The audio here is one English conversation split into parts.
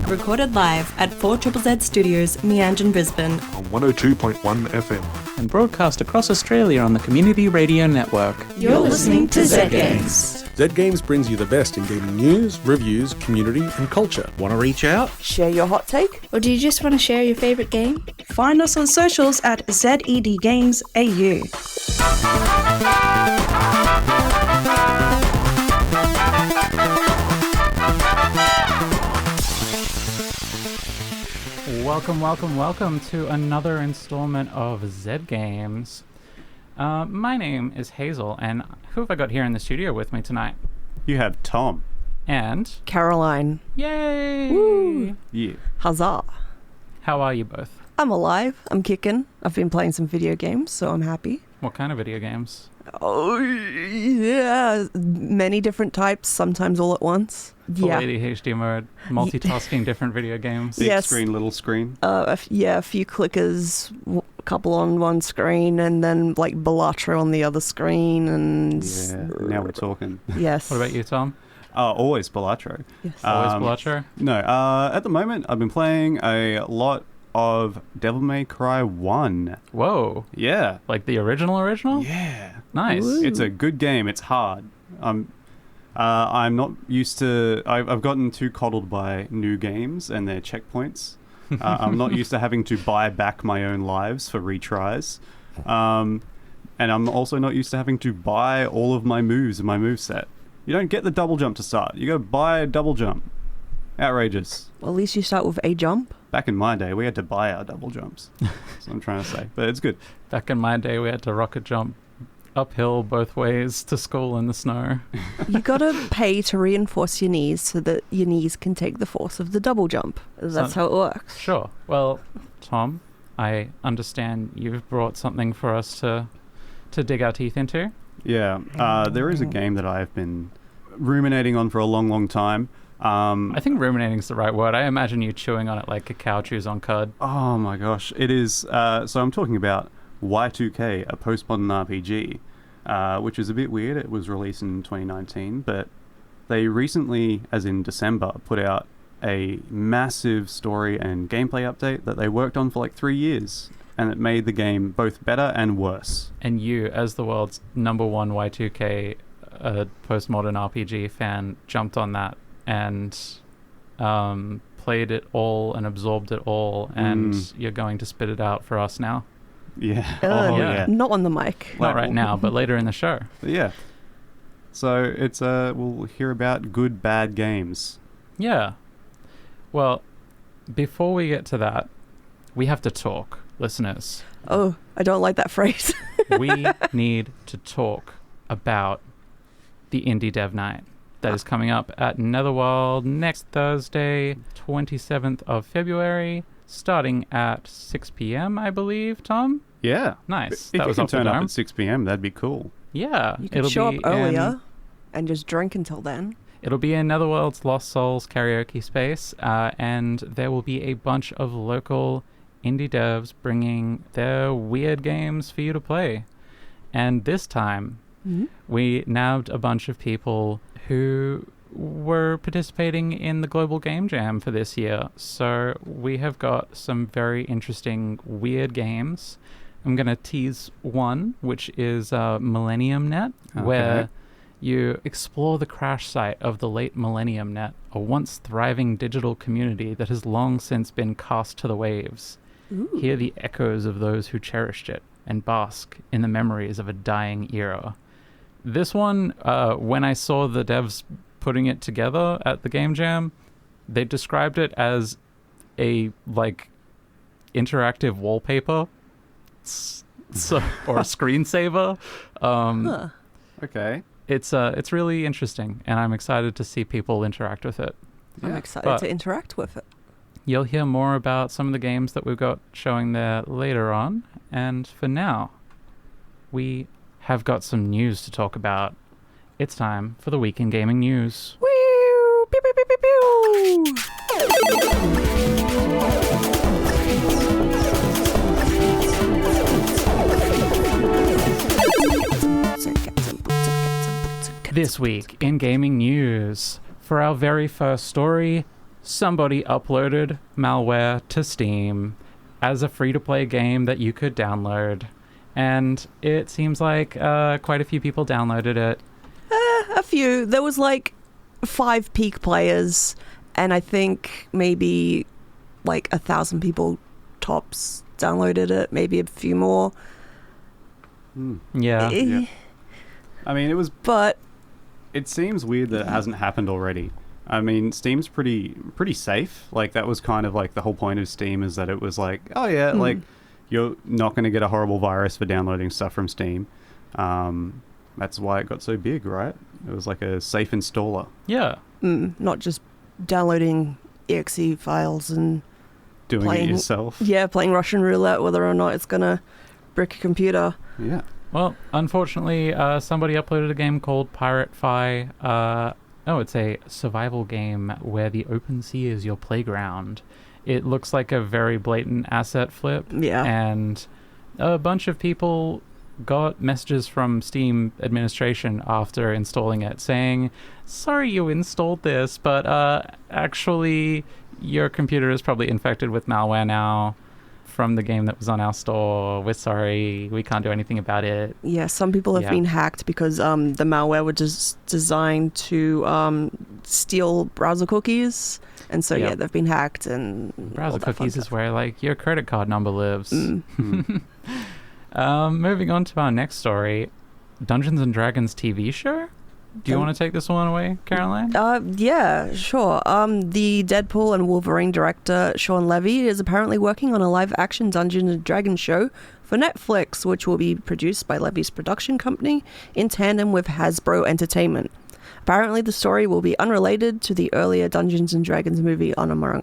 recorded live at 4ZZZ Studios, Meanjin, Brisbane. On 102.1 FM. And broadcast across Australia on the Community Radio Network. You're listening to Zed Games. Zed Games brings you the best in gaming news, reviews, community and culture. Want to reach out? Share your hot take? Or do you just want to share your favourite game? Find us on socials at Zed Games AU. Welcome to another installment of Zed Games. My name is Hazel, and who have I got here in the studio with me tonight? You have Tom. And... Caroline. Yay! Woo! Yeah. Huzzah. How are you both? I'm alive. I'm kicking. I've been playing some video games, so I'm happy. What kind of video games? Oh, yeah. Many different types, sometimes all at once. Full ADHD mode, multitasking different video games. Big screen, little screen. A few clickers, a couple on one screen, and then like Balatro on the other screen. And yeah, now we're talking. Yes. What about you, Tom? Always Balatro. Yes. Always Balatro? No, at the moment I've been playing a lot of Devil May Cry 1. Whoa. Yeah. Like the original? Yeah. Nice. Ooh. It's a good game. It's hard. I'm not used to... I've gotten too coddled by new games and their checkpoints. I'm not used to having to buy back my own lives for retries. And I'm also not used to having to buy all of my moves in my moveset. You don't get the double jump to start. You gotta buy a double jump. Outrageous. Well, at least you start with a jump. Back in my day, we had to buy our double jumps. That's what I'm trying to say. But it's good. Back in my day, we had to rocket jump uphill both ways to school in the snow. You gotta pay to reinforce your knees so that your knees can take the force of the double jump. That's how it works. Sure. Well, Tom, I understand you've brought something for us to dig our teeth into. Yeah. There is a game that I've been ruminating on for a long, long time. I think ruminating is the right word. I imagine you chewing on it like a cow chews on cud. Oh my gosh. It is. So I'm talking about Y2K, a postmodern RPG, which is a bit weird. It was released in 2019, but they recently, as in December, put out a massive story and gameplay update that they worked on for like 3 years, and it made the game both better and worse. And you, as the world's number one Y2K postmodern RPG fan, jumped on that and played it all and absorbed it all, and you're going to spit it out for us now. Yeah. Yeah. Not on the mic. Not right now, but later in the show. Yeah. So it's we'll hear about good, bad games. Yeah. Well, before we get to that, we have to talk, listeners. Oh, I don't like that phrase. We need to talk about the Indie Dev Night that is coming up at Netherworld next Thursday, 27th of February, starting at 6 p.m., I believe, Tom? Yeah. Nice. If that you was can off the turn up dome. at 6 p.m., that'd be cool. Yeah. You can show up earlier and just drink until then. It'll be in Netherworld's Lost Souls Karaoke space, and there will be a bunch of local indie devs bringing their weird games for you to play. And this time, we nabbed a bunch of people who were participating in the Global Game Jam for this year. So we have got some very interesting weird games. I'm going to tease one, which is Millennium Net, where you explore the crash site of the late Millennium Net, a once thriving digital community that has long since been cast to the waves. Ooh. Hear the echoes of those who cherished it and bask in the memories of a dying era. This one, when I saw the devs putting it together at the Game Jam, they described it as a interactive wallpaper, or a screensaver. Okay. It's really interesting, and I'm excited to see people interact with it. Yeah. I'm excited to interact with it. You'll hear more about some of the games that we've got showing there later on, and for now, we have got some news to talk about. It's time for the Week in Gaming News. Woo! Pew, pew, pew, pew, pew. This week in gaming news, for our very first story, somebody uploaded malware to Steam as a free-to-play game that you could download. And it seems like quite a few people downloaded it. A few. There was like 5 peak players, and I think maybe like 1,000 people tops downloaded it, maybe a few more. Yeah. Yeah. I mean, But it seems weird that it hasn't happened already. I mean, Steam's pretty safe. Like, that was kind of like the whole point of Steam, is that it was like, oh yeah, like you're not going to get a horrible virus for downloading stuff from Steam. That's why it got so big, right? It was like a safe installer. Yeah. not just downloading exe files and Doing playing it yourself. Yeah, playing Russian roulette, whether or not it's gonna brick a computer. Yeah. Well, unfortunately, somebody uploaded a game called Pirate Fi. It's a survival game where the open sea is your playground. It looks like a very blatant asset flip. Yeah. And a bunch of people got messages from Steam administration after installing it saying, sorry you installed this, but actually your computer is probably infected with malware now from the game that was on our store. We're sorry, we can't do anything about it. Yeah, some people have been hacked because the malware was just designed to steal browser cookies. And so, Yep. they've been hacked and Browser cookies is where, like, your credit card number lives. Moving on to our next story, Dungeons & Dragons TV show? Do you want to take this one away, Caroline? Yeah, sure. The Deadpool and Wolverine director, Sean Levy, is apparently working on a live-action Dungeons & Dragons show for Netflix, which will be produced by Levy's production company in tandem with Hasbro Entertainment. Apparently, the story will be unrelated to the earlier Dungeons & Dragons movie Honor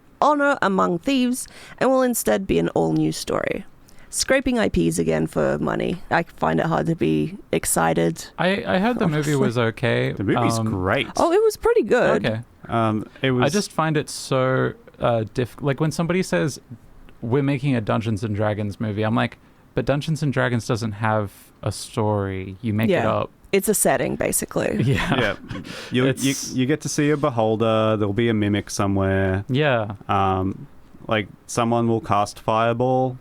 Among Thieves and will instead be an all-new story. Scraping IPs again for money. I find it hard to be excited. I heard the movie was okay. The movie's great. Oh, it was pretty good. Okay. It was. I just find it so like when somebody says we're making a Dungeons & Dragons movie, I'm like, but Dungeons & Dragons doesn't have a story. You make it up. It's a setting, basically. Yeah. Yeah. You get to see a beholder. There'll be a mimic somewhere. Yeah. Like someone will cast fireball.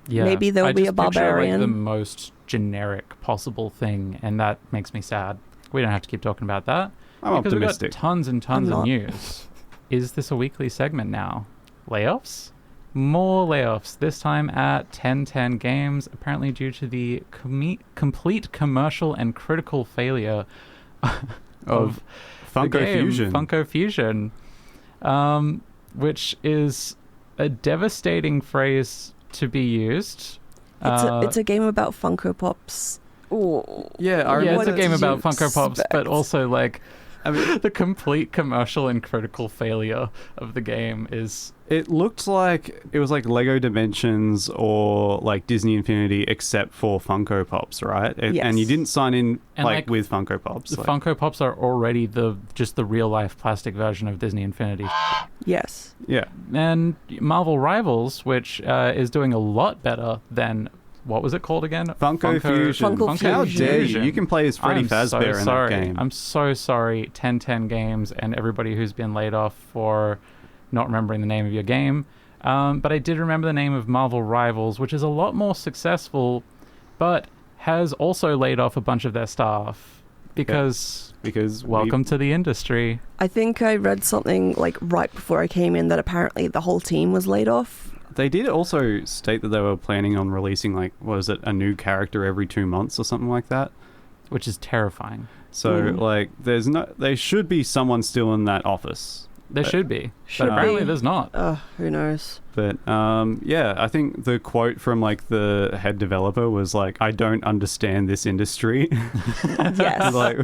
Yeah. Maybe there'll be a barbarian. Picture, like, the most generic possible thing, and that makes me sad. We don't have to keep talking about that. I'm because optimistic. We've got tons and tons of news. Is this a weekly segment now? Layoffs? More layoffs, this time at 1010 Games, apparently due to the complete commercial and critical failure of Funko the game, Fusion. Funko Fusion, which is a devastating phrase to be used. It's a game about Funko Pops. Ooh. Yeah, it's a game did about you Funko Pops, but expect? also like I mean, the complete commercial and critical failure of the game is... it looked like it was like Lego Dimensions or like Disney Infinity, except for Funko Pops, right? Yes. And you didn't sign in And, like, with Funko Pops. The Funko Pops are already just the real life plastic version of Disney Infinity. Yes. Yeah. And Marvel Rivals, which is doing a lot better than... What was it called again? Funko Fusion. Funko How Fusion. dare you? You can play as Freddy Fazbear in that game. I'm so sorry, 1010 Games, and everybody who's been laid off for not remembering the name of your game. But I did remember the name of Marvel Rivals, which is a lot more successful, but has also laid off a bunch of their staff. Because welcome to the industry. I think I read something like right before I came in that apparently the whole team was laid off. They did also state that they were planning on releasing, like, a new character every 2 months or something like that. Which is terrifying. So, like, there should be someone still in that office. There should be. Should but apparently be. there's not. Who knows? But, yeah, I think the quote from, like, the head developer was, like, I don't understand this industry. Yes. Like,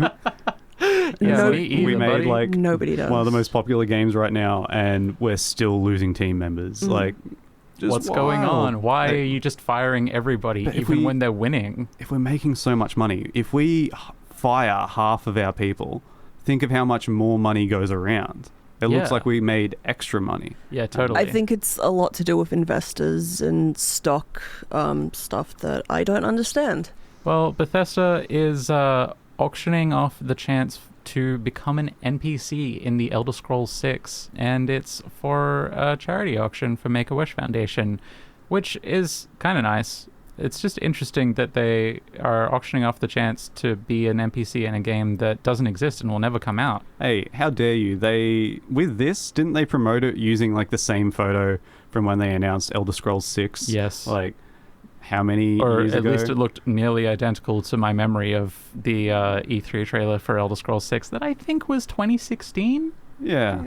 Yeah, No- me either, we made, buddy. like, Nobody does. one of the most popular games right now, and we're still losing team members. Like, just What's going wild. on? Why Like, are you just firing everybody, But if even we- when they're winning? if we're making so much money, if we fire half of our people, think of how much more money goes around. It looks Yeah. like we made extra money. Yeah, totally. I think it's a lot to do with investors and stock stuff that I don't understand. Well, Bethesda is auctioning off the chance to become an NPC in the Elder Scrolls 6, and it's for a charity auction for Make-A-Wish Foundation, which is kind of nice. It's just interesting that they are auctioning off the chance to be an NPC in a game that doesn't exist and will never come out. Hey, how dare you? With this, didn't they promote it using like the same photo from when they announced Elder Scrolls 6? Yes. Like, how many or years at ago? least it looked nearly identical to my memory of the E3 trailer for Elder Scrolls 6 that I think was 2016. Yeah.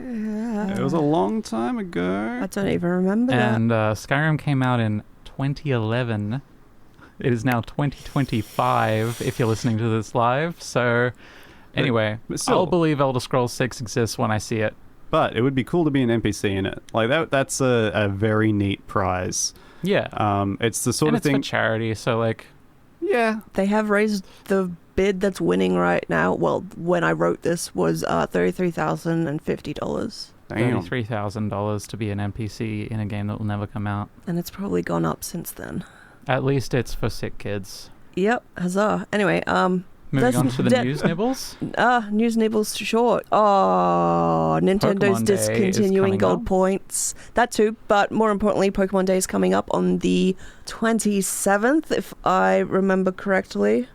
It was a long time ago. I don't even remember And Skyrim came out in 2011. It is now 2025 if you're listening to this live. So anyway, but still, I'll believe Elder Scrolls 6 exists when I see it. But it would be cool to be an NPC in it. Like that's a very neat prize. Yeah. It's the sort and of thing. It's for charity, so like... Yeah. They have raised the bid that's winning right now. Well, when I wrote this was $33,050. Damn. $33,000 to be an NPC in a game that will never come out. And it's probably gone up since then. At least it's for sick kids. Yep, huzzah. Anyway, Moving on to the news nibbles. News nibbles short. Oh, Nintendo's Pokemon Day is discontinuing coming gold up. points. That too, but more importantly, Pokemon Day is coming up on the 27th, if I remember correctly.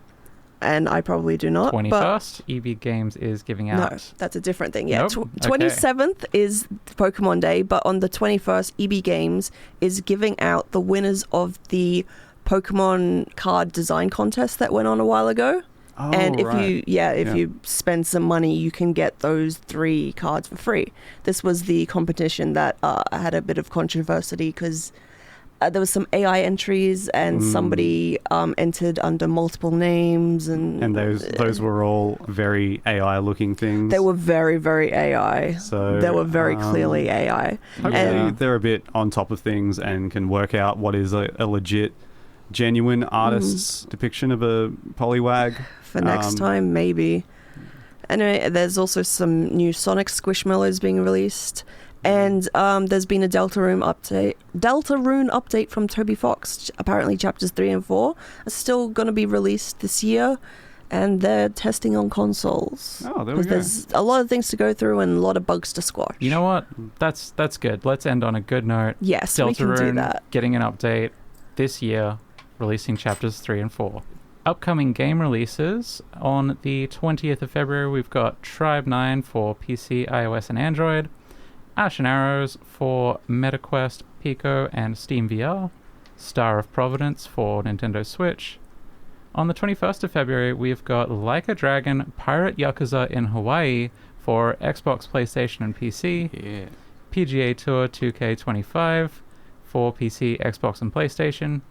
And I probably do not. 21st, Yeeeek Games is giving out... No, that's a different thing. Yeah, Nope. 27th is Pokemon Day, but on the 21st, EB Games is giving out the winners of the Pokemon card design contest that went on a while ago. Oh, And if right. you spend some money, you can get those 3 cards for free. This was the competition that had a bit of controversy because there was some AI entries and somebody entered under multiple names and those were all very AI looking things. they were very, very AI. So They were very clearly AI. Hopefully And they're a bit on top of things and can work out what is a legit, genuine artist's depiction of a Poliwag. for next time, maybe. Anyway, there's also some new Sonic Squishmallows being released. And there's been a Deltarune update from Toby Fox. Apparently chapters 3 and 4 are still going to be released this year. And they're testing on consoles. Oh, there we go. There's a lot of things to go through and a lot of bugs to squash. You know what? That's good. Let's end on a good note. Yes, we can do Deltarune that. getting an update this year, releasing chapters 3 and 4. Upcoming game releases on the 20th of February, we've got Tribe 9 for PC, iOS, and Android. Ash and Arrows for MetaQuest, Pico, and Steam VR. Star of Providence for Nintendo Switch. On the 21st of February, we've got Like a Dragon Pirate Yakuza in Hawaii for Xbox, PlayStation, and PC. Yeah. PGA Tour 2K25 for PC, Xbox, and PlayStation.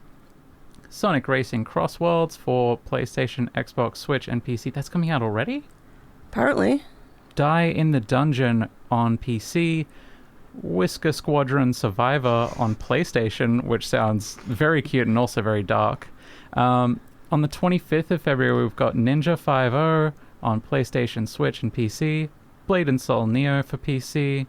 Sonic Racing Cross Worlds for PlayStation, Xbox, Switch, and PC. That's coming out already? Apparently. Die in the Dungeon on PC. Whisker Squadron Survivor on PlayStation, which sounds very cute and also very dark. On the 25th of February, we've got Ninja 5.0 on PlayStation, Switch, and PC. Blade and Soul Neo for PC.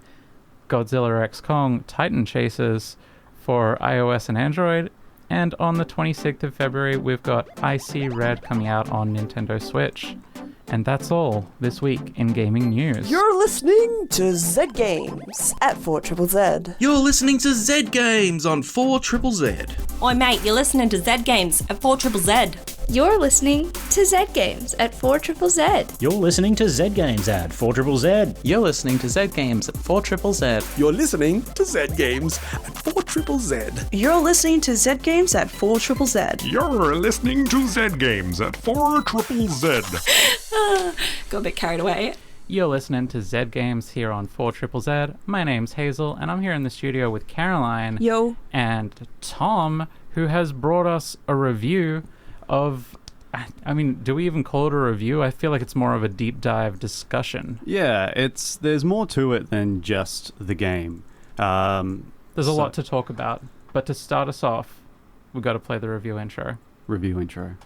Godzilla X Kong Titan Chasers for iOS and Android. And on the 26th of February, we've got Icy Red coming out on Nintendo Switch. And that's all this week in gaming news. You're listening to Zed Games at 4ZZZ. You're listening to Zed Games on 4ZZZ. Oi mate, you're listening to Zed Games at 4ZZZ. You're listening to Zed Games at 4ZZZ. You're listening to Zed Games at 4ZZZ. You're listening to Zed Games at 4ZZZ. You're listening to Zed Games at 4ZZZ. You're listening to Zed Games at 4ZZZ. You're listening to Zed Games at 4ZZZ. Got a bit carried away. You're listening to Zed Games here on 4ZZZ. My name's Hazel, and I'm here in the studio with Caroline. Yo. And Tom, who has brought us a review of... I mean, do we even call it a review? I feel like it's more of a deep dive discussion. Yeah, there's more to it than just the game. There's a lot to talk about, but to start us off, we've got to play the review intro. Review intro.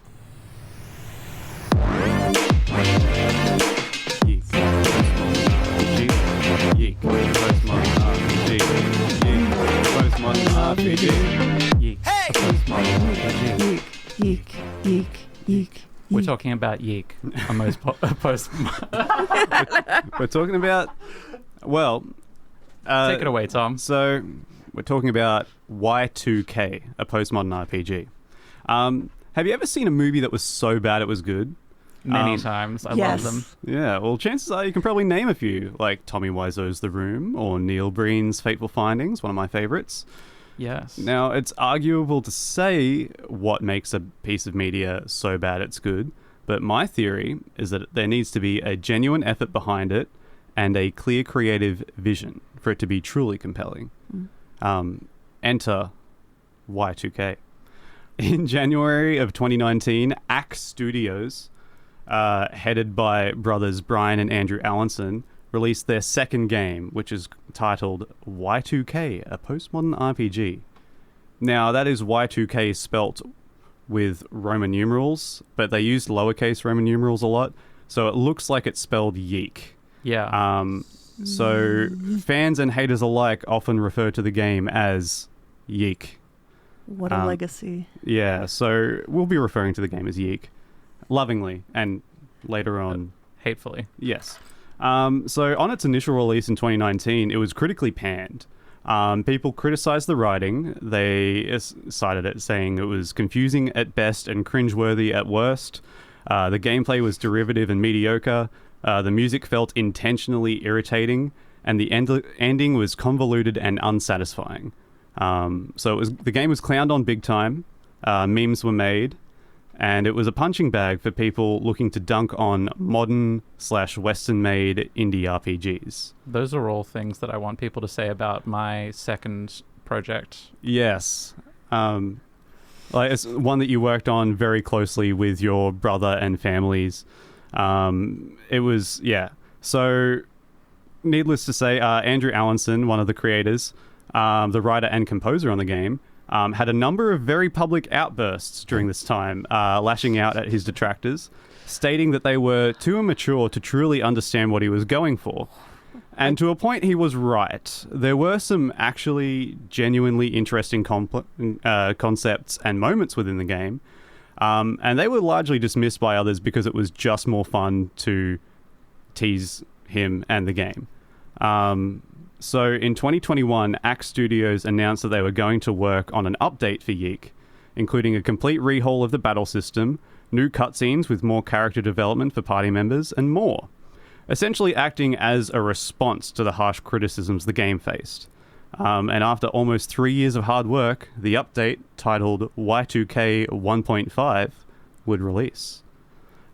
Yeeeek. Postmodern RPG. Yeeeek. Postmodern RPG. Yeek. Hey! Yeek, yeek, yeek, yeek. We're talking about Yeeek, a most post. We're talking about, well... Take it away, Tom. So, we're talking about Y2K, a postmodern RPG. Have you ever seen a movie that was so bad it was good? Many times. I love them. Yeah, well, chances are you can probably name a few, like Tommy Wiseau's The Room or Neil Breen's Fateful Findings, one of my favorites. Yes. Now, it's arguable to say what makes a piece of media so bad it's good, but my theory is that there needs to be a genuine effort behind it and a clear creative vision for it to be truly compelling. Enter Y2K. In January of 2019, Axe Studios, headed by brothers Brian and Andrew Allenson, released their second game, which is titled Y2K, a postmodern RPG. Now, that is Y2K spelt with Roman numerals, but they used lowercase Roman numerals a lot, so it looks like it's spelled Yeeek. Yeah. So fans and haters alike often refer to the game as Yeeek. What a legacy. Yeah, so we'll be referring to the game as Yeeek, lovingly, and later on... hatefully. Yes. So on its initial release in 2019, it was critically panned. People criticized the writing. They cited it, saying it was confusing at best and cringeworthy at worst. The gameplay was derivative and mediocre. The music felt intentionally irritating, and the ending was convoluted and unsatisfying. So the game was clowned on big time. Memes were made, and it was a punching bag for people looking to dunk on modern/Western-made indie RPGs. Those are all things that I want people to say about my second project. Yes. Like it's one that you worked on very closely with your brother and families. It was, yeah. So, needless to say, Andrew Allenson, one of the creators, the writer and composer on the game, had a number of very public outbursts during this time, lashing out at his detractors, stating that they were too immature to truly understand what he was going for. And to a point, he was right. There were some actually genuinely interesting concepts and moments within the game, and they were largely dismissed by others because it was just more fun to tease him and the game. So in 2021, Axe Studios announced that they were going to work on an update for Yeeek, including a complete rehaul of the battle system, new cutscenes with more character development for party members, and more. Essentially acting as a response to the harsh criticisms the game faced. And after almost 3 years of hard work, the update, titled Y2K 1.5, would release.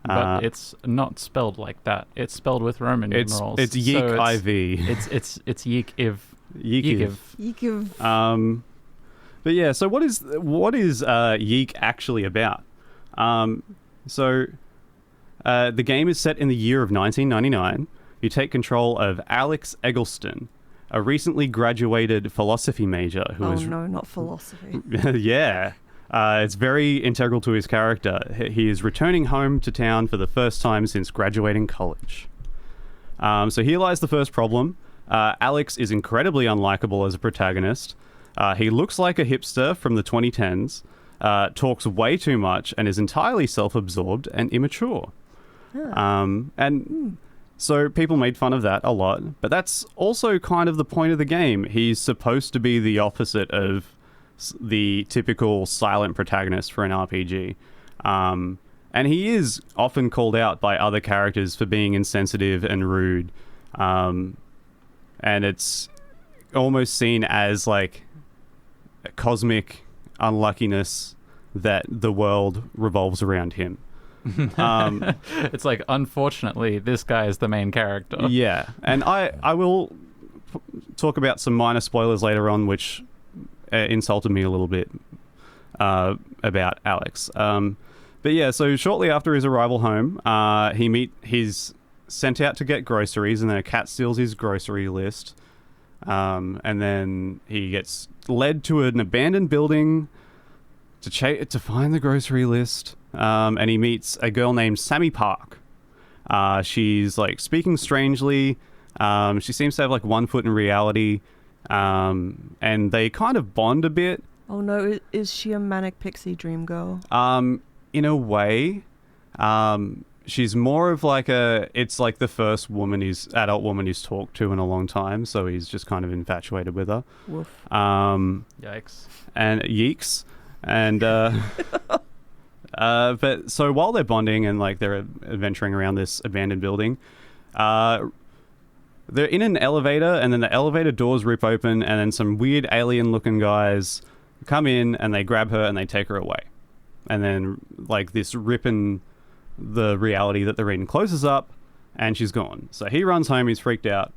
But it's not spelled like that. It's spelled with Roman numerals. It's Yeek so IV. It's Yeek-iv. Yeekiv. But yeah, so what is Yeeek actually about? The game is set in the year of 1999. You take control of Alex Eggleston, a recently graduated philosophy major who is... Oh no, not philosophy. Yeah. It's very integral to his character. He is returning home to town for the first time since graduating college. So here lies the first problem. Alex is incredibly unlikable as a protagonist. He looks like a hipster from the 2010s, talks way too much, and is entirely self-absorbed and immature. So people made fun of that a lot, but that's also kind of the point of the game. He's supposed to be the opposite of the typical silent protagonist for an RPG. And he is often called out by other characters for being insensitive and rude. And it's almost seen as like a cosmic unluckiness that the world revolves around him. It's like, unfortunately, this guy is the main character. Yeah, and I will talk about some minor spoilers later on, which insulted me a little bit about Alex. But yeah, so shortly after his arrival home, he's sent out to get groceries, and then a cat steals his grocery list. And then he gets led to an abandoned building to find the grocery list. And he meets a girl named Sammy Park. She's like speaking strangely. She seems to have like one foot in reality. And they kind of bond a bit. Oh no, is she a manic pixie dream girl? In a way. She's more of like it's like the first adult woman he's talked to in a long time, so he's just kind of infatuated with her. Woof. Yikes. And yeeks. And, but so while they're bonding and like they're adventuring around this abandoned building, they're in an elevator, and then the elevator doors rip open, and then some weird alien looking guys come in and they grab her and they take her away. And then like this ripping the reality that they're in closes up and she's gone. So he runs home, he's freaked out.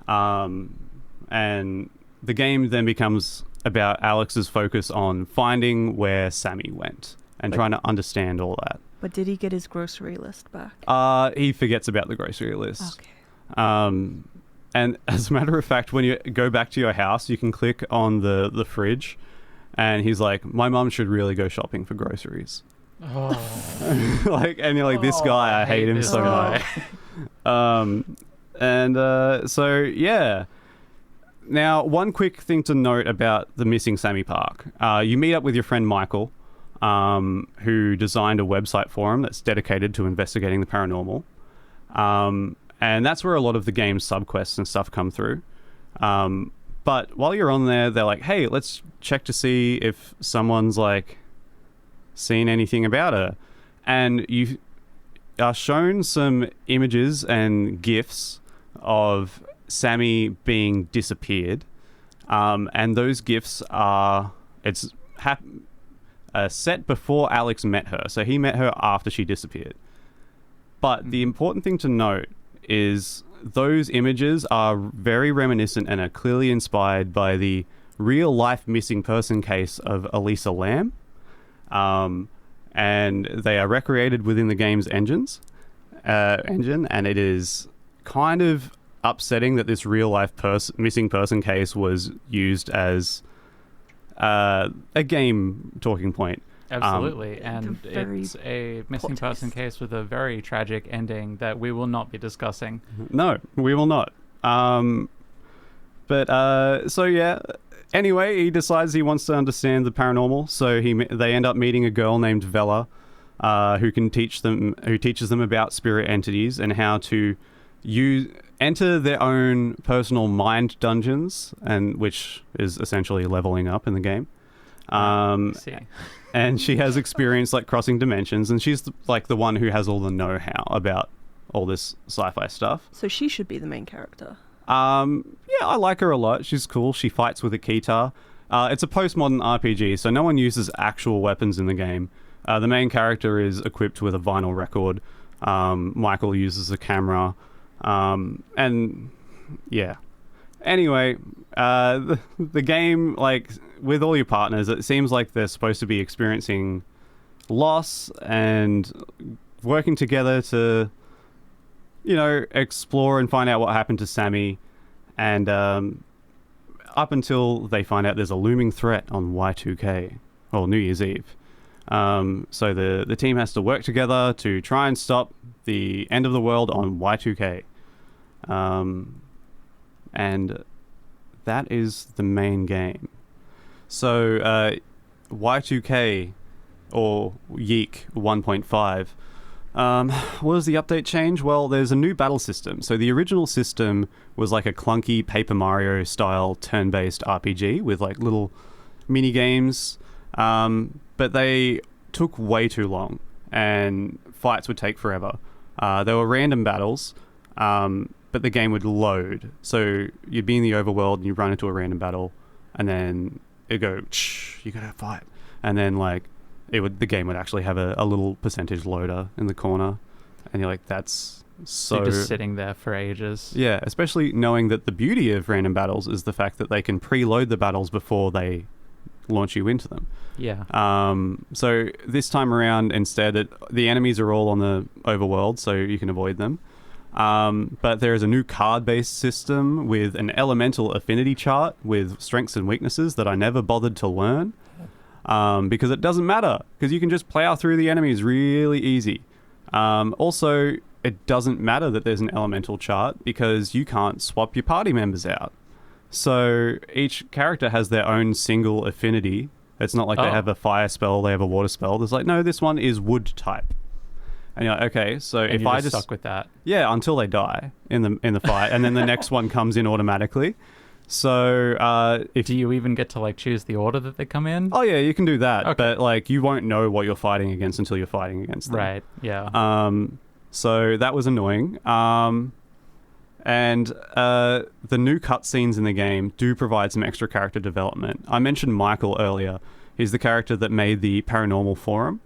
And the game then becomes about Alex's focus on finding where Sammy went and trying to understand all that. But did he get his grocery list back? He forgets about the grocery list. Okay. And as a matter of fact, when you go back to your house, you can click on the fridge, and he's like, my mum should really go shopping for groceries. Oh. Like, and you're like, this guy, I hate him so much. So yeah. Now, one quick thing to note about the missing Sammy Park. You meet up with your friend Michael, who designed a website for him that's dedicated to investigating the paranormal. And that's where a lot of the game's subquests and stuff come through. But while you're on there, they're like, hey, let's check to see if someone's like seen anything about her. And you are shown some images and GIFs of Sammy being disappeared. And those GIFs are... It's set before Alex met her. So he met her after she disappeared. But the important thing to note is those images are very reminiscent and are clearly inspired by the real-life missing person case of Elisa Lam. And they are recreated within the game's engine, and it is kind of upsetting that this real-life missing person case was used as a game talking point. Absolutely, and it's a missing person case with a very tragic ending that we will not be discussing. No, we will not. So yeah. Anyway, he decides he wants to understand the paranormal, so they end up meeting a girl named Vela, who teaches them about spirit entities and how to enter their own personal mind dungeons, and which is essentially leveling up in the game. And she has experience like crossing dimensions, and she's the one who has all the know-how about all this sci-fi stuff. So she should be the main character. Yeah, I like her a lot. She's cool. She fights with a keytar. It's a postmodern RPG, so no one uses actual weapons in the game. The main character is equipped with a vinyl record. Michael uses a camera. And yeah. Anyway, the game, like, with all your partners, it seems like they're supposed to be experiencing loss and working together to, explore and find out what happened to Sammy. And up until they find out there's a looming threat on Y2K, or New Year's Eve. So the team has to work together to try and stop the end of the world on Y2K. And that is the main game. So Y2K, or Yeeeek 1.5, what does the update change? Well, there's a new battle system. So the original system was like a clunky Paper Mario style turn-based RPG with like little mini games, but they took way too long and fights would take forever. There were random battles, but the game would load. So you'd be in the overworld and you run into a random battle, and then it'd go, you gotta fight. And then like the game would actually have a little percentage loader in the corner, and you're like, that's so... You're just sitting there for ages. Yeah, especially knowing that the beauty of random battles is the fact that they can preload the battles before they launch you into them. Yeah. So this time around, instead, the enemies are all on the overworld, so you can avoid them. But there is a new card-based system with an elemental affinity chart with strengths and weaknesses that I never bothered to learn. Because it doesn't matter, because you can just plow through the enemies really easy. Also, it doesn't matter that there's an elemental chart because you can't swap your party members out. So each character has their own single affinity. It's not like they have a fire spell, they have a water spell. There's like, no, this one is wood type. And you're like, okay, so And if you're I just just stuck with that. Yeah, until they die in the fight, and then the next one comes in automatically. So if Do you even get to like choose the order that they come in? oh yeah, you can do that, Okay. but like you won't know what you're fighting against until you're fighting against them. Right. Yeah. So that was annoying. And the new cutscenes in the game do provide some extra character development. I mentioned Michael earlier. He's the character that made the paranormal forum.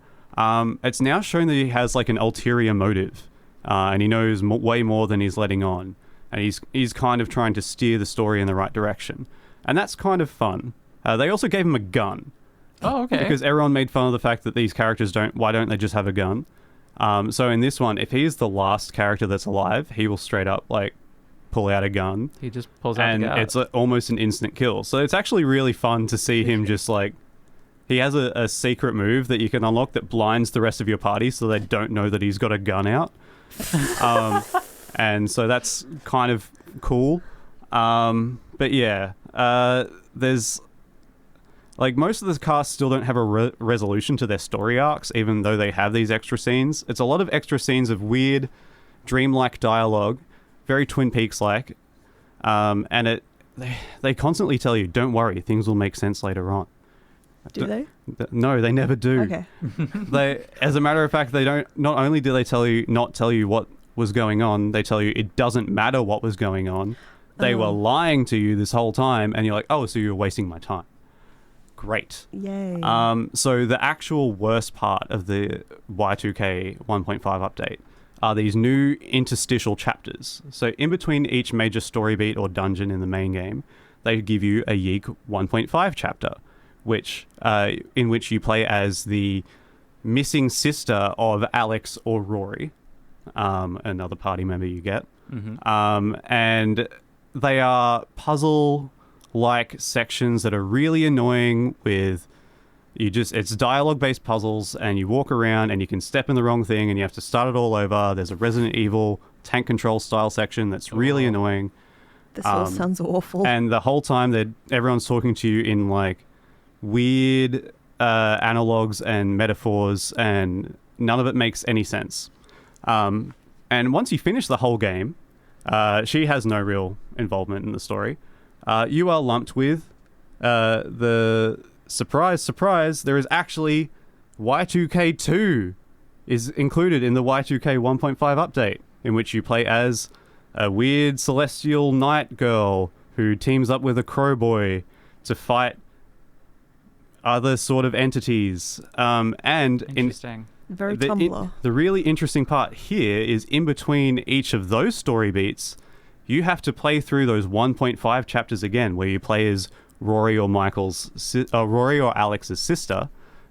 It's now shown that he has like an ulterior motive, and he knows way more than he's letting on. And he's kind of trying to steer the story in the right direction. And that's kind of fun. They also gave him a gun. Oh, okay. Because everyone made fun of the fact that these characters why don't they just have a gun? So in this one, if he's the last character that's alive, he will straight up like pull out a gun. He just pulls out and the gun. it's almost an instant kill. So it's actually really fun to see him just like... He has a secret move that you can unlock that blinds the rest of your party so they don't know that he's got a gun out. And so that's kind of cool. But yeah, there's... Like, most of the cast still don't have a resolution to their story arcs, even though they have these extra scenes. It's a lot of extra scenes of weird, dreamlike dialogue, very Twin Peaks-like. And they constantly tell you, don't worry, things will make sense later on. Do they? No, they never do. Okay. As a matter of fact, they don't. Not only do they not tell you what was going on, they tell you it doesn't matter what was going on. They were lying to you this whole time, and you're like, oh, so you're wasting my time. Great. Yay. So the actual worst part of the Y2K 1.5 update are these new interstitial chapters. So in between each major story beat or dungeon in the main game, they give you a Yeeeek 1.5 chapter, in which you play as the missing sister of Alex or Rory, another party member you get. Mm-hmm. And they are puzzle-like sections that are really annoying with... It's dialogue-based puzzles, and you walk around and you can step in the wrong thing and you have to start it all over. There's a Resident Evil tank control style section that's really annoying. This all sounds awful. And the whole time everyone's talking to you in like weird analogs and metaphors, and none of it makes any sense. And once you finish the whole game, she has no real involvement in the story. You are lumped with the surprise, there is actually Y2K2 is included in the Y2K 1.5 update, in which you play as a weird celestial night girl who teams up with a crow boy to fight other sort of entities. And Interesting. Very Tumblr. The really interesting part here is in between each of those story beats, you have to play through those 1.5 chapters again, where you play as Rory or Rory or Alex's sister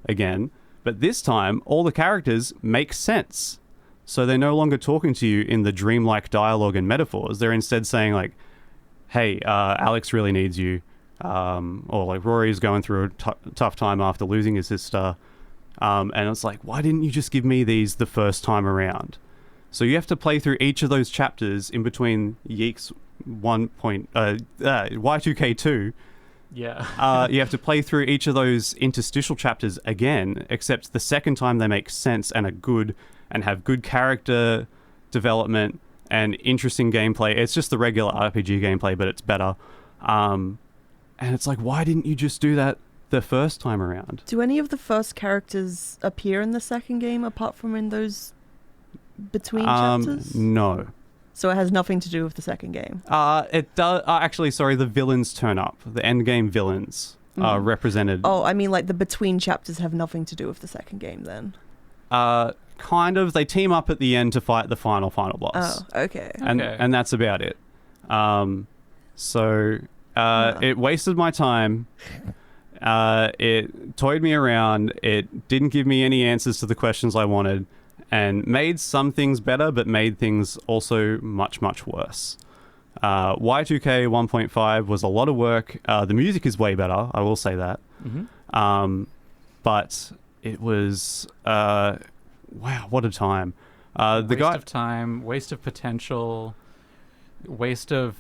again. But this time, all the characters make sense. So they're no longer talking to you in the dreamlike dialogue and metaphors. They're instead saying like, hey, Alex really needs you. Or like Rory's going through a tough time after losing his sister. And it's like, why didn't you just give me these the first time around? So you have to play through each of those chapters in between Yeeek's Y2K2. Yeah. You have to play through each of those interstitial chapters again, except the second time they make sense and are good and have good character development and interesting gameplay. It's just the regular RPG gameplay, but it's better. And it's like, why didn't you just do that the first time around? Do any of the first characters appear in the second game apart from in those between chapters? No. So it has nothing to do with the second game? It does. Actually, sorry, the villains turn up. The endgame villains are represented. Oh, I mean like the between chapters have nothing to do with the second game then? Kind of. They team up at the end to fight the final boss. Oh, okay. And that's about it. It wasted my time. It toyed me around. It didn't give me any answers to the questions I wanted, and made some things better, but made things also much, much worse. Y2K 1.5 was a lot of work. The music is way better, I will say that. Mm-hmm. But it was... wow, what a time. Waste of time, waste of potential, waste of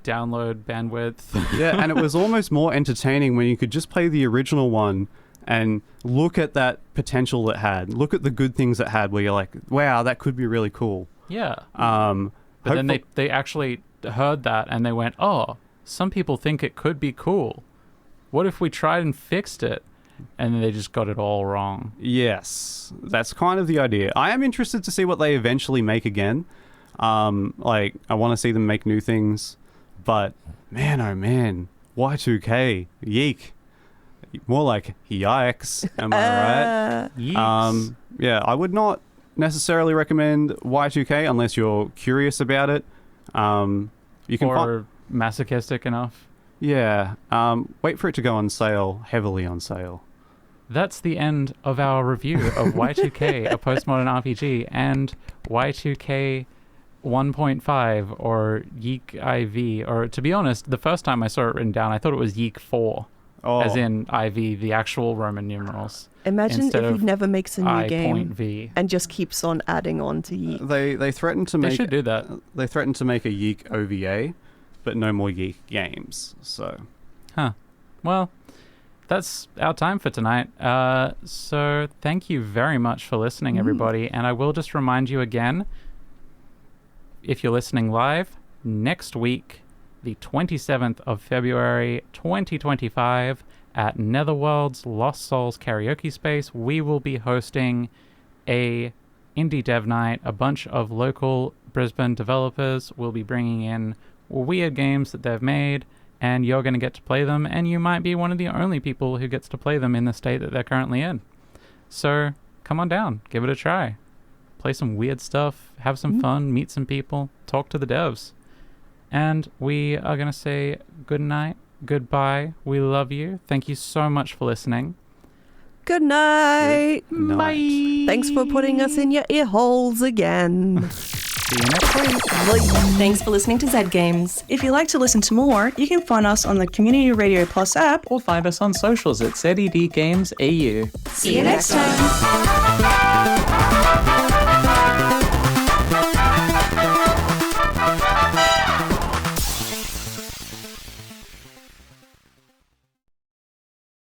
download bandwidth. Yeah, and it was almost more entertaining when you could just play the original one and look at that potential it had. Look at the good things it had where you're like, wow, that could be really cool. Yeah. But then they actually heard that and they went, oh, some people think it could be cool. What if we tried and fixed it? And then they just got it all wrong. Yes, that's kind of the idea. I am interested to see what they eventually make again. I want to see them make new things. But, man, oh man, Y2K, yeek. More like yikes, am I right? Yeeks. Yeah, I would not necessarily recommend Y2K unless you're curious about it. You can or masochistic enough. Yeah. Wait for it to go on sale, heavily on sale. That's the end of our review of Y2K, a postmodern RPG, and Y2K 1.5 or Yeek IV. Or to be honest, the first time I saw it written down, I thought it was Yeek 4, as in IV, the actual Roman numerals. Imagine if he never makes a new game V. and just keeps on adding on to Yeek. They threatened to make. They should do that. They threatened to make a Yeek OVA, but no more Yeek games. So. Huh. Well, that's our time for tonight. So thank you very much for listening, everybody. And I will just remind you again, if you're listening live, next week, the 27th of February 2025, at Netherworld's Lost Souls Karaoke Space, we will be hosting a indie dev night. A bunch of local Brisbane developers will be bringing in weird games that they've made, and you're going to get to play them, and you might be one of the only people who gets to play them in the state that they're currently in. So come on down, give it a try. Play some weird stuff, have some fun, meet some people, talk to the devs. And we are going to say good night, goodbye, we love you. Thank you so much for listening. Good night. Bye. Thanks for putting us in your ear holes again. See you next week. Thanks for listening to Zed Games. If you'd like to listen to more, you can find us on the Community Radio Plus app. Or find us on socials at Zed Games AU. See you next time.